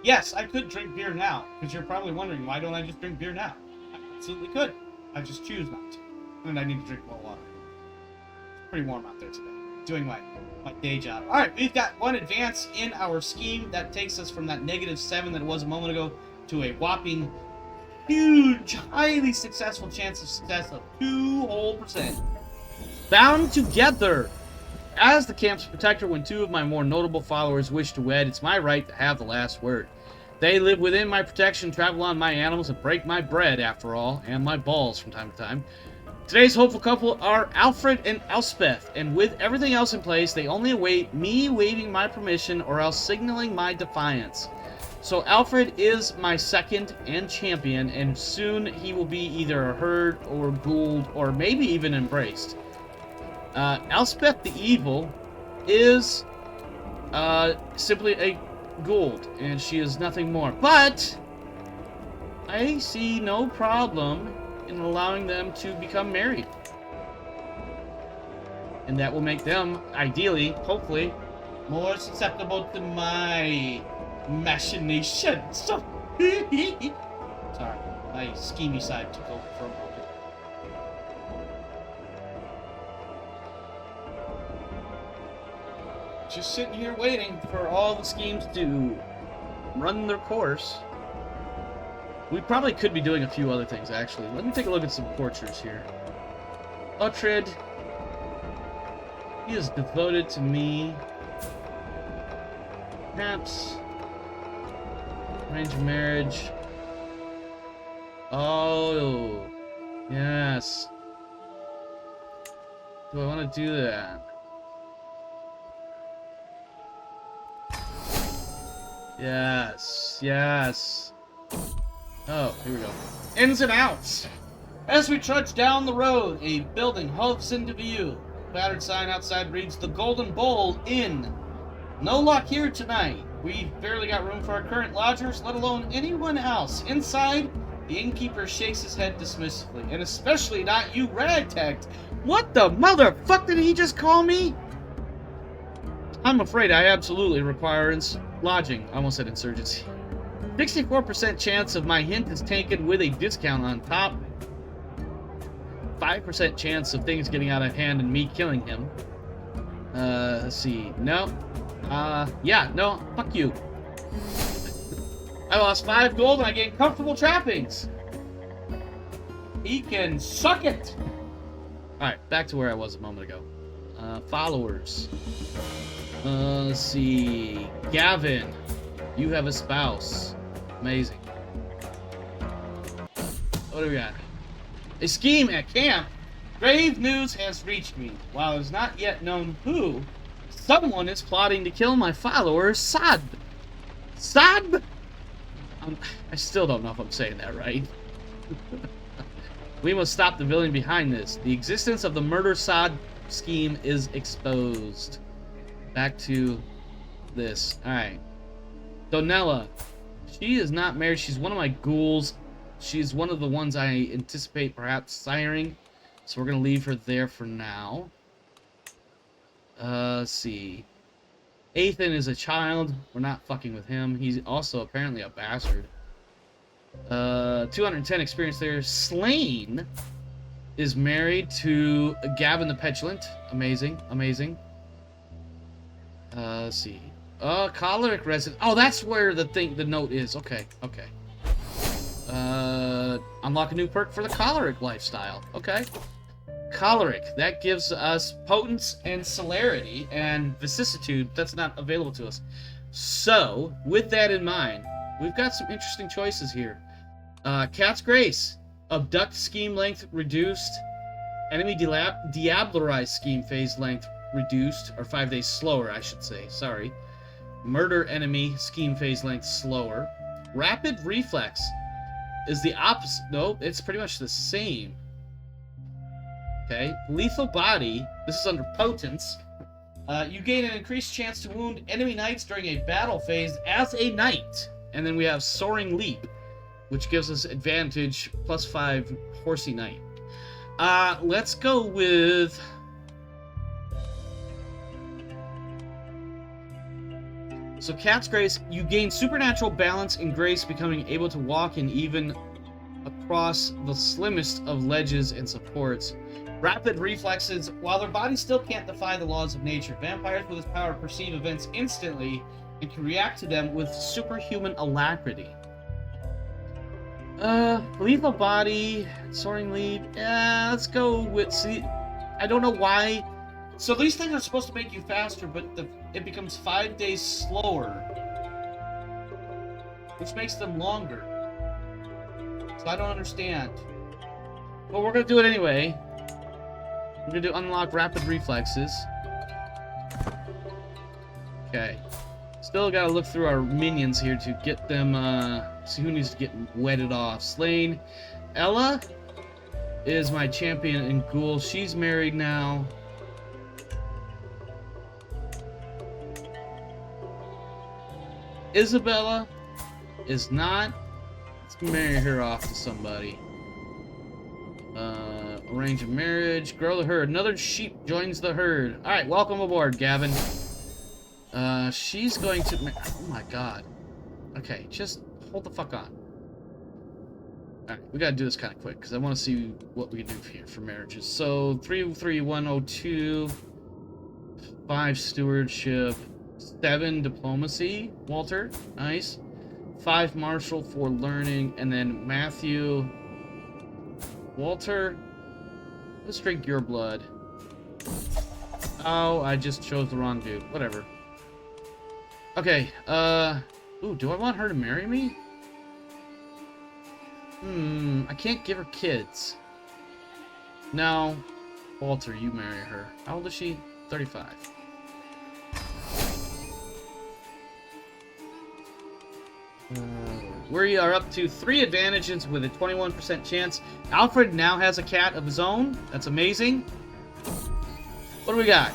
Yes, I could drink beer now, because you're probably wondering, why don't I just drink beer now? I absolutely could. I just choose not to. And I need to drink more water. It's pretty warm out there today. Doing my day job. Alright, we've got one advance in our scheme. That takes us from that -7 that it was a moment ago to a whopping, huge, highly successful chance of success of 2%. Bound together! As the camp's protector, when 2 of my more notable followers wish to wed, it's my right to have the last word. They live within my protection, travel on my animals, and break my bread, after all, and my balls from time to time. Today's hopeful couple are Alfred and Elspeth, and with everything else in place, they only await me waiving my permission or else signaling my defiance. So Alfred is my second and champion, and soon he will be either a herd or ghouled or maybe even embraced. Elspeth the Evil is simply a ghoul, and she is nothing more. But I see no problem in allowing them to become married. And that will make them, ideally, hopefully, more susceptible to my machinations. Sorry, my schemey side took over for a moment. Just sitting here waiting for all the schemes to run their course. We probably could be doing a few other things, actually. Let me take a look at some portraits here. Uhtred. He is devoted to me. Perhaps. Arranged marriage. Oh. Yes. Do I want to do that? Yes, yes. Oh, here we go. Ins and outs. As we trudge down the road, a building hoves into view. The battered sign outside reads, "The Golden Bowl Inn." No luck here tonight. We've barely got room for our current lodgers, let alone anyone else. Inside, the innkeeper shakes his head dismissively, and especially not you ragtagged. What the motherfuck did he just call me? I'm afraid I absolutely require lodging. I almost said insurgency. 64% chance of my hint is taken with a discount on top. 5% chance of things getting out of hand and me killing him. Let's see. No. Yeah, no. Fuck you. I lost 5 gold and I gained comfortable trappings. He can suck it. Alright, back to where I was a moment ago. Followers. Let's see. Gavin, you have a spouse. Amazing. What do we got? A scheme at camp. Grave news has reached me. While it is not yet known who, someone is plotting to kill my follower, Sad. Sad? I still don't know if I'm saying that right. We must stop the villain behind this. The existence of the murder Sad scheme is exposed. Back to this. Alright. Donella. She is not married. She's one of my ghouls. She's one of the ones I anticipate perhaps siring. So we're going to leave her there for now. Let's see. Ethan is a child. We're not fucking with him. He's also apparently a bastard. 210 experience there. Slain is married to Gavin the Petulant. Amazing. Amazing. Let's see. Choleric resident. Oh, that's where the note is. Okay. Okay. Unlock a new perk for the choleric lifestyle. Okay. Choleric. That gives us potence and celerity and vicissitude. That's not available to us. So, with that in mind, we've got some interesting choices here. Cat's Grace. Abduct scheme length reduced. Enemy diablerized scheme phase length reduced. Or 5 days slower, I should say. Sorry. Murder enemy scheme phase length slower. Rapid reflex is the opposite. No, it's pretty much the same. Okay. Lethal body. This is under potence. You gain an increased chance to wound enemy knights during a battle phase as a knight. And then we have soaring leap, which gives us advantage +5 horsey knight. Let's go with... So Cat's Grace, you gain supernatural balance and grace, becoming able to walk and even across the slimmest of ledges and supports. Rapid reflexes. While their bodies still can't defy the laws of nature, vampires with this power perceive events instantly and can react to them with superhuman alacrity. Lethal body, soaring leap. Let's go with... See, I don't know why... So these things are supposed to make you faster, but it becomes 5 days slower, which makes them longer. So I don't understand. But we're gonna do it anyway. We're gonna do unlock rapid reflexes. Okay. Still gotta look through our minions here to get them, see who needs to get wedded off. Slain. Ella is my champion in Ghoul. She's married now. Isabella is not. Let's marry her off to somebody. Arrange a marriage. Grow the herd. Another sheep joins the herd. Alright, welcome aboard, Gavin. She's going to... Oh my god. Okay, just hold the fuck on. Alright, we gotta do this kind of quick, because I want to see what we can do here for marriages. So, 33102, 5 stewardship, 7 diplomacy, Walter, nice. 5 martial for learning, and then Matthew, Walter, let's drink your blood. Oh, I just chose the wrong dude. Whatever. Okay, ooh, do I want her to marry me? I can't give her kids. No. Walter, you marry her. How old is she? 35. We are up to 3 advantages with a 21% chance. Alfred now has a cat of his own. That's amazing. What do we got?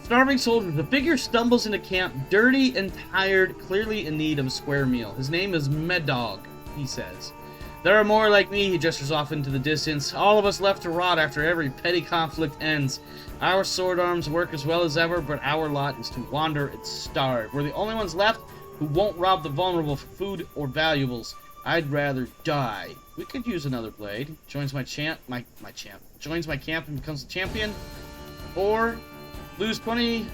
Starving soldier. The figure stumbles into camp, dirty and tired, clearly in need of a square meal. His name is Meddog, he says. There are more like me, he gestures off into the distance. All of us left to rot after every petty conflict ends. Our sword arms work as well as ever, but our lot is to wander and starve. We're the only ones left who won't rob the vulnerable for food or valuables. I'd rather die. We could use another blade. Joins my champ. Joins my camp and becomes the champion. Or lose 20.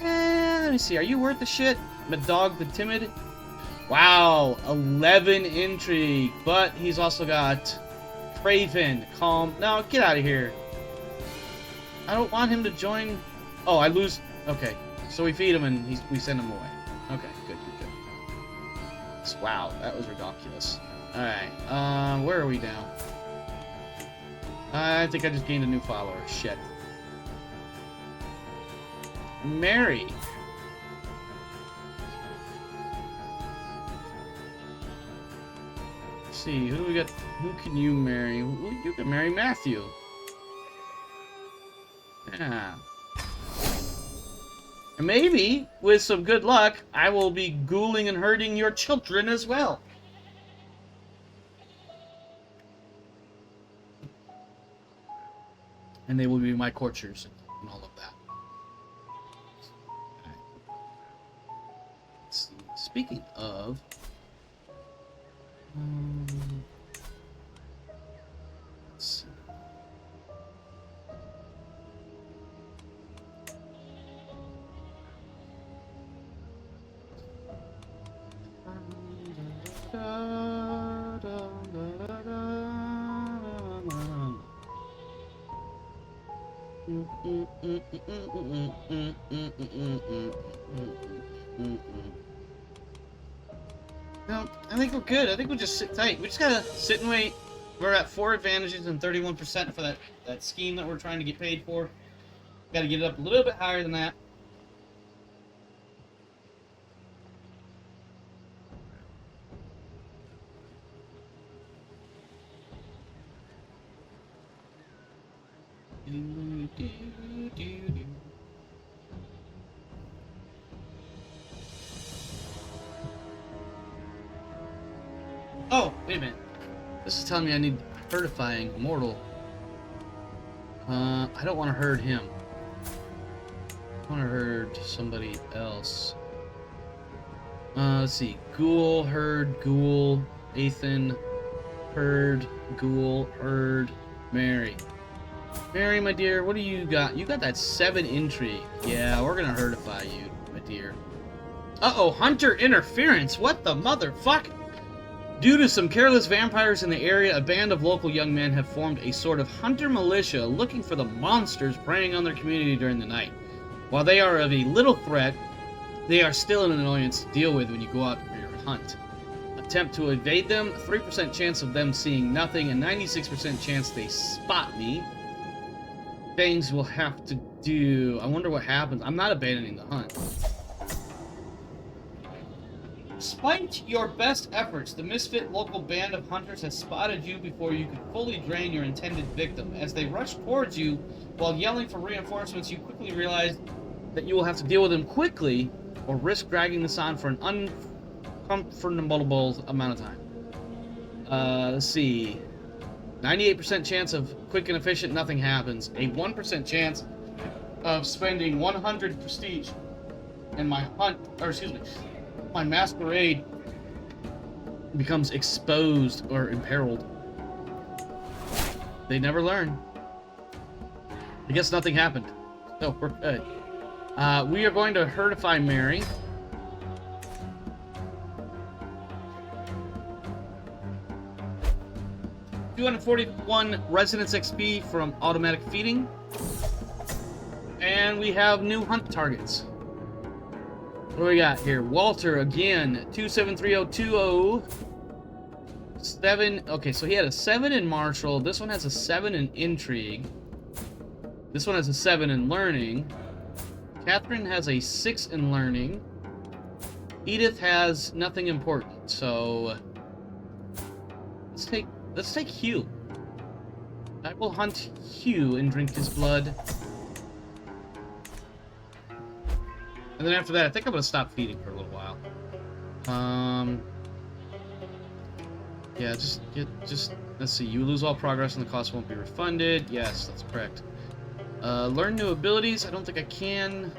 Let me see. Are you worth the shit? Meddog the Timid. Wow, 11 intrigue. But he's also got Craven, Calm. No, get out of here. I don't want him to join. Oh, I lose. Okay, so we feed him and we send him away. Okay, good. Wow, that was ridiculous. Alright, where are we now? I think I just gained a new follower. Shit. Mary. Let's see, who do we got? Who can you marry? You can marry Matthew. Yeah. And maybe, with some good luck, I will be ghouling and hurting your children as well. And they will be my courtiers and all of that. Right. Let's see. Speaking of... let's see. No, I think we're good. I think we'll just sit tight. We just gotta sit and wait. We're at 4 advantages and 31% for that scheme that we're trying to get paid for. Gotta get it up a little bit higher than that. Oh, wait a minute. This is telling me I need herdifying mortal. I don't want to herd him. I want to herd somebody else. Let's see. Ghoul, herd, ghoul, Ethan, herd, ghoul, herd, Mary. Mary, my dear, what do you got? You got that 7 intrigue. Yeah, we're gonna herdify you, my dear. Uh-oh, hunter interference. What the motherfuck? Due to some careless vampires in the area, a band of local young men have formed a sort of hunter militia looking for the monsters preying on their community during the night. While they are of a little threat, they are still an annoyance to deal with when you go out for your hunt. Attempt to evade them, 3% chance of them seeing nothing, and 96% chance they spot me. Things we'll have to do. I wonder what happens. I'm not abandoning the hunt. Despite your best efforts, the misfit local band of hunters has spotted you before you could fully drain your intended victim. As they rush towards you while yelling for reinforcements, you quickly realize that you will have to deal with them quickly or risk dragging this on for an uncomfortable amount of time. Let's see. 98% chance of quick and efficient, nothing happens. A 1% chance of spending 100 prestige and my hunt, or excuse me, my masquerade becomes exposed or imperiled. They never learn. I guess nothing happened. So we're good. We are going to herdify Mary. $241 Resonance XP from automatic feeding. And we have new hunt targets. What do we got here? Walter again, 273020. 7. Okay, so he had a 7 in martial. This one has a 7 in intrigue. This one has a 7 in learning. Catherine has a 6 in learning. Edith has nothing important. So let's take Hugh. I will hunt Hugh and drink his blood. And then after that, I think I'm gonna stop feeding for a little while. Yeah, just let's see. You lose all progress and the cost won't be refunded. Yes, that's correct. Learn new abilities. I don't think I can.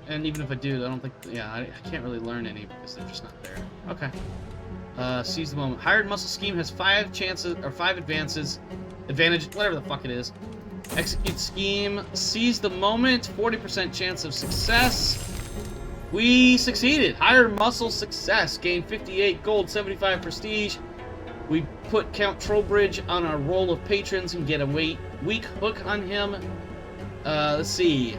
And even if I do, I don't think. Yeah, I can't really learn any because they're just not there. Okay. Seize the moment. Hired muscle scheme has 5 chances or 5 advantage, whatever the fuck it is. Execute scheme. Seize the moment. 40% chance of success. We succeeded. Hired muscle success. Gain 58 gold, 75 prestige. We put Count Trowbridge on our roll of patrons and get a weak hook on him. Let's see.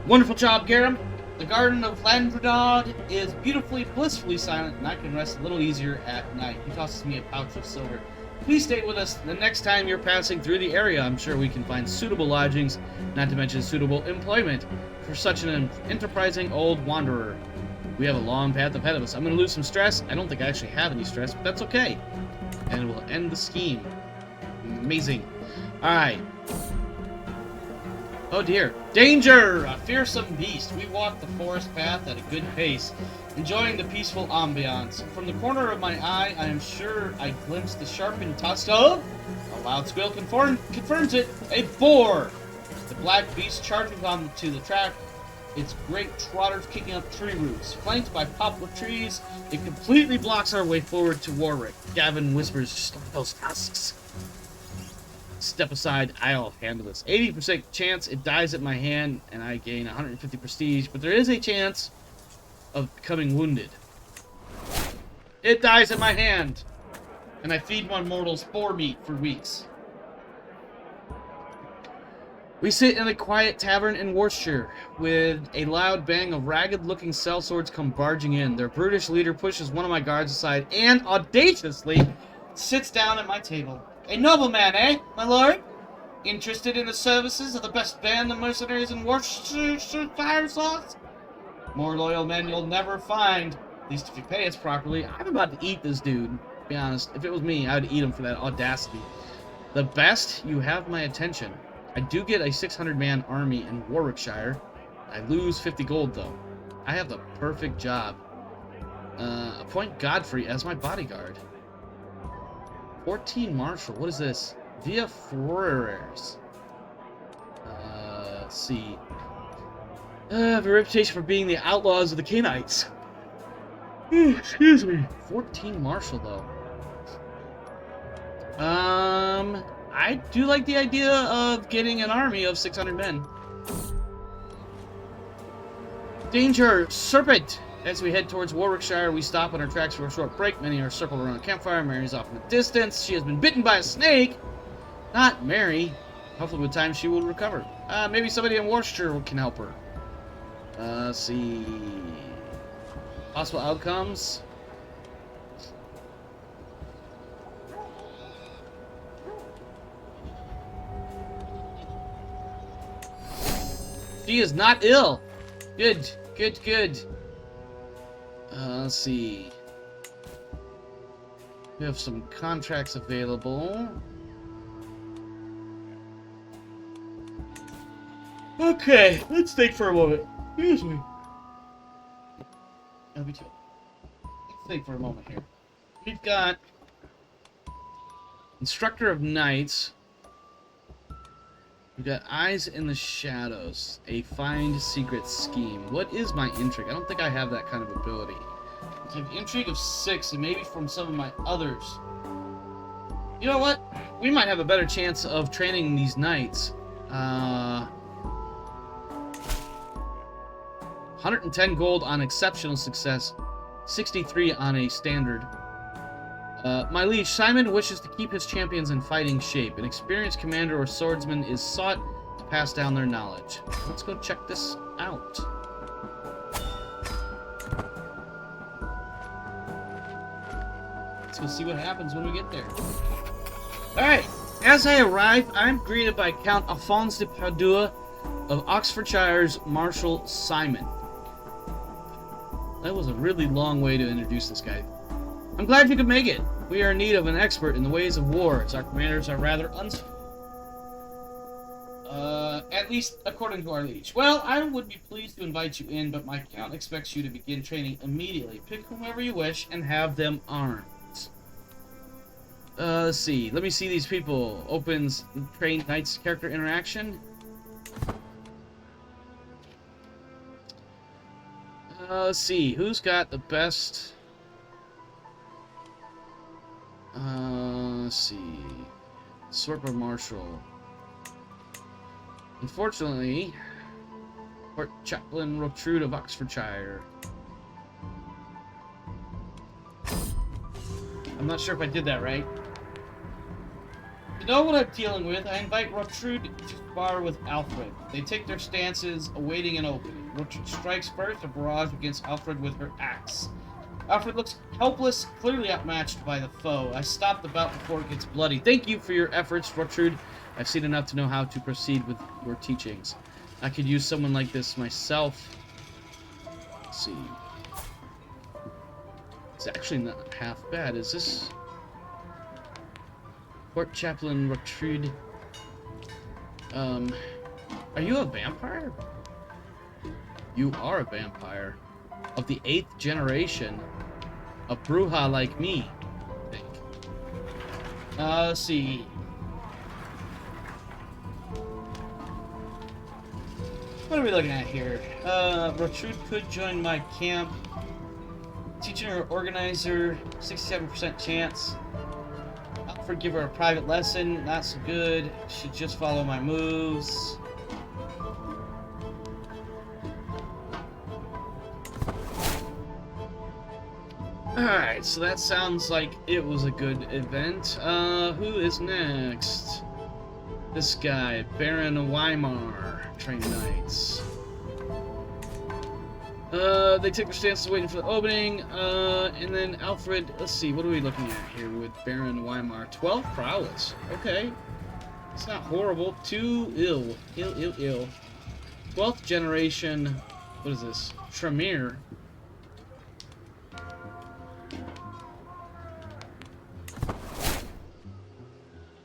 Wonderful job, Garram. The Garden of Landredod is beautifully, blissfully silent, and I can rest a little easier at night. He tosses me a pouch of silver. Please stay with us the next time you're passing through the area. I'm sure we can find suitable lodgings, not to mention suitable employment, for such an enterprising old wanderer. We have a long path ahead of us. I'm going to lose some stress. I don't think I actually have any stress, but that's okay. And we'll end the scheme. Amazing. Alright. Oh dear. Danger! A fearsome beast. We walk the forest path at a good pace, enjoying the peaceful ambiance. From the corner of my eye, I am sure I glimpse the sharpened tusk of... A loud squeal confirms it. A boar! The black beast charges on to the track, its great trotters kicking up tree roots. Flanked by poplar trees, it completely blocks our way forward to Warwick. Gavin whispers, "Stop those tusks." Step aside, I'll handle this. 80% chance it dies at my hand, and I gain 150 prestige, but there is a chance of becoming wounded. It dies at my hand, and I feed my mortals boar meat for weeks. We sit in a quiet tavern in Worcestershire, with a loud bang of ragged-looking sellswords come barging in. Their brutish leader pushes one of my guards aside and, audaciously, sits down at my table. A nobleman, eh, my lord? Interested in the services of the best band of mercenaries in Worcestershire sauce? More loyal men you'll never find, at least if you pay us properly. I'm about to eat this dude, to be honest. If it was me, I would eat him for that audacity. The best, you have my attention. I do get a 600-man army in Warwickshire. I lose 50 gold, though. I have the perfect job. Appoint Godfrey as my bodyguard. 14 Marshal. What is this? Via Ferrers. Let's see. I have a reputation for being the outlaws of the Cainites. Excuse me. 14 Marshal, though. I do like the idea of getting an army of 600 men. Danger! Serpent! As we head towards Warwickshire, we stop on our tracks for a short break. Many are circled around a campfire. Mary's off in the distance. She has been bitten by a snake! Not Mary. Hopefully with time she will recover. Maybe somebody in Worcestershire can help her. Let's see... Possible outcomes... She is not ill. Good, good, good. Let's see. We have some contracts available. Okay, let's think for a moment. Excuse me. Me too. Let's think for a moment here. We've got Instructor of Knights. We've got Eyes in the Shadows, a find secret scheme. What is my intrigue? I don't think I have that kind of ability. I have intrigue of 6, and maybe from some of my others. You know what? We might have a better chance of training these knights. 110 gold on exceptional success, 63 on a standard. My liege, Simon wishes to keep his champions in fighting shape. An experienced commander or swordsman is sought to pass down their knowledge. Let's go check this out. Let's go see what happens when we get there. Alright, as I arrive, I'm greeted by Count Alphonse de Padua of Oxfordshire's Marshal Simon. That was a really long way to introduce this guy. I'm glad you could make it. We are in need of an expert in the ways of war, as our commanders are rather at least according to our liege. Well, I would be pleased to invite you in, but my count expects you to begin training immediately. Pick whomever you wish and have them armed. Let's see. Let me see these people. Opens trained knights character interaction. Let's see. Who's got the best... let's see. Sorper Marshal. Unfortunately, Court Chaplain Rotrude of Oxfordshire. I'm I'm not sure if I did that right. To know what I'm dealing with, I invite Rotrude to spar with Alfred. They take their stances, awaiting an opening. Rotrude strikes first, a barrage against Alfred with her axe. Alfred looks helpless, clearly outmatched by the foe. I stop the bout before it gets bloody. Thank you for your efforts, Rotrude. I've seen enough to know how to proceed with your teachings. I could use someone like this myself. Let's see. It's actually not half bad. Is this... Court Chaplain Rotrude. Are you a vampire? You are a vampire. Of the 8th generation. A Brujah like me, I think. Let's see. What are we looking at here? Rotrude could join my camp. Teacher or organizer, 67% chance. Alfred, give her a private lesson. Not so good. Should just follow my moves. Alright, so that sounds like it was a good event. Who is next? This guy, Baron Weimar, train knights. They take their stances waiting for the opening, and then Alfred, let's see, what are we looking at here with Baron Weimar? 12 prowess, okay. It's not horrible, too ill. 12th generation, what is this? Tremere.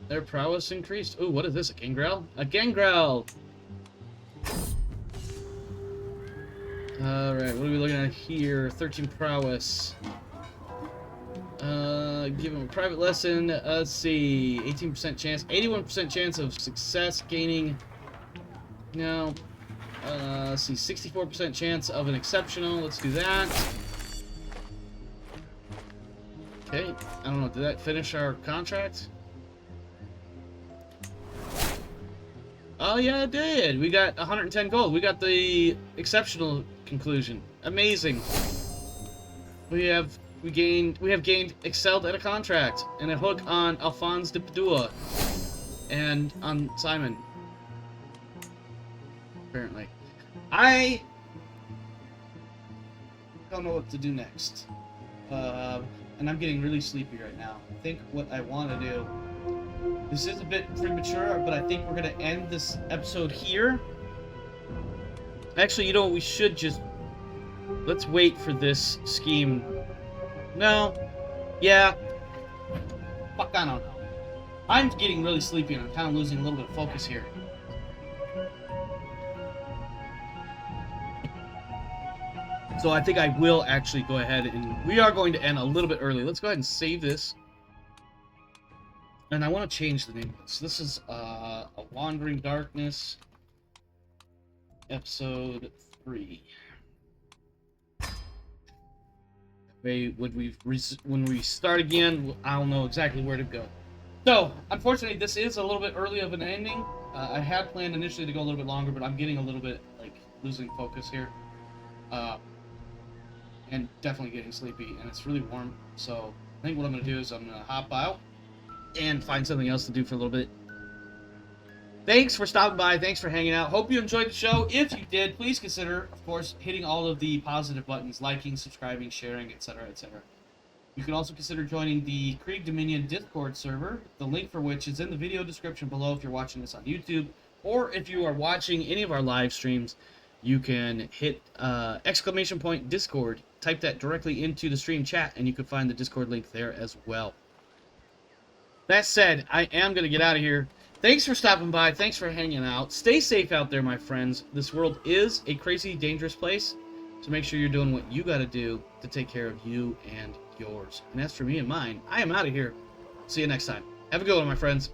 Their prowess increased. Ooh, what is this? A gangrel? A gangrel! Alright, what are we looking at here? 13 prowess. Give him a private lesson. Let's see. 18% chance. 81% chance of success gaining. No. Let's see. 64% chance of an exceptional. Let's do that. Okay. I don't know. Did that finish our contract? Oh yeah, it did. We got 110 gold. We got the exceptional conclusion. Amazing. We have gained excelled at a contract and a hook on Alphonse de Padua and on Simon. Apparently, I don't know what to do next, and I'm getting really sleepy right now. I think what I want to do. This is a bit premature, but I think we're going to end this episode here. Actually, you know what? We should just... Let's wait for this scheme. No. Yeah. Fuck, I don't know. I'm getting really sleepy and I'm kind of losing a little bit of focus here. So I think I will actually go ahead and... We are going to end a little bit early. Let's go ahead and save this. And I want to change the name of this. This is a Wandering Darkness, episode 3. When we start again, I'll know exactly where to go. So, unfortunately, this is a little bit early of an ending. I had planned initially to go a little bit longer, but I'm getting a little bit like losing focus here, and definitely getting sleepy. And it's really warm, so I think what I'm gonna do is I'm gonna hop out and find something else to do for a little bit. Thanks for stopping by. Thanks for hanging out. Hope you enjoyed the show. If you did, please consider, of course, hitting all of the positive buttons, liking, subscribing, sharing, etc., etc. You can also consider joining the Krieg Dominion Discord server, the link for which is in the video description below if you're watching this on YouTube, or if you are watching any of our live streams, you can hit !Discord, type that directly into the stream chat, and you can find the Discord link there as well. That said, I am going to get out of here. Thanks for stopping by. Thanks for hanging out. Stay safe out there, my friends. This world is a crazy, dangerous place. So make sure you're doing what you got to do to take care of you and yours. And as for me and mine, I am out of here. See you next time. Have a good one, my friends.